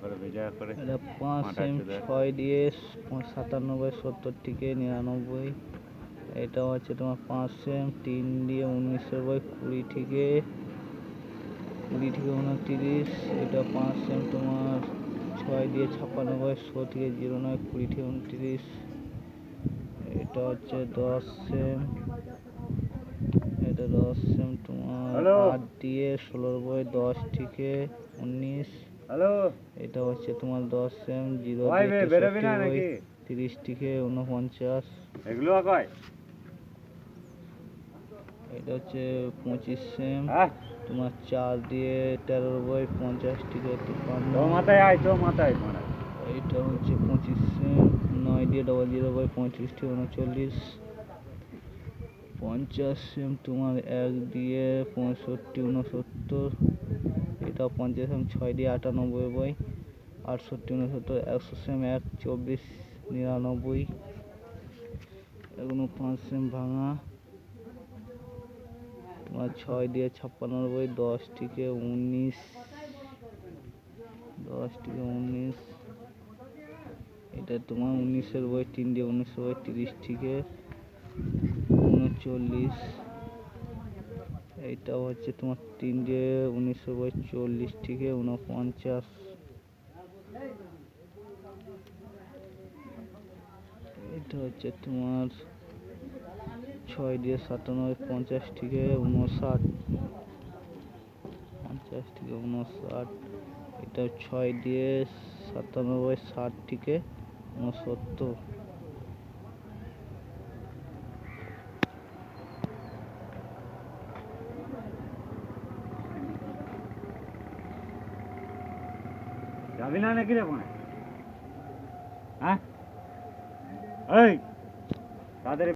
এটা 5 সেম 6 দিয়ে 97 70 থেকে 99। এটা হচ্ছে তোমার 5 সেম 3 দিয়ে 19 থেকে 20 থেকে 29। এটা 5 সেম তোমার 6 দিয়ে 96 100 থেকে 09 20 থেকে 29। এটা হচ্ছে 10 সেম, এটা 10 সেম তোমার 8 দিয়ে 16 10 থেকে 19। এটা হচ্ছে তোমার 10 সেম 0 দিয়ে 30 থেকে 49। এটা হচ্ছে 25 সেম তোমার 4 দিয়ে 13 50 থেকে 53। এটা হচ্ছে 25 সেম 9 দিয়ে 00 35 থেকে 39। 50 সেম তোমার 1 দিয়ে 65 69। এটা 50 সেম 6 দিয়ে 98 68 69। 100 সেম 1 24 99। এগুলো 5 সেম ভাঙা তোমার 6 দিয়ে 96 10 থেকে 19 10 থেকে 19। এটা তোমার 19-এর বই 3 দিয়ে 19 30 থেকে 39। এইটা হচ্ছে তোমার 3 দিয়ে 19 40 থেকে 49। এটা হচ্ছে তোমার 6 দিয়ে 97 50 থেকে 59 50 থেকে 59। এটা 6 দিয়ে 97 60 থেকে 69। যাবি না নাকি রে হ্যাঁ এই তাদের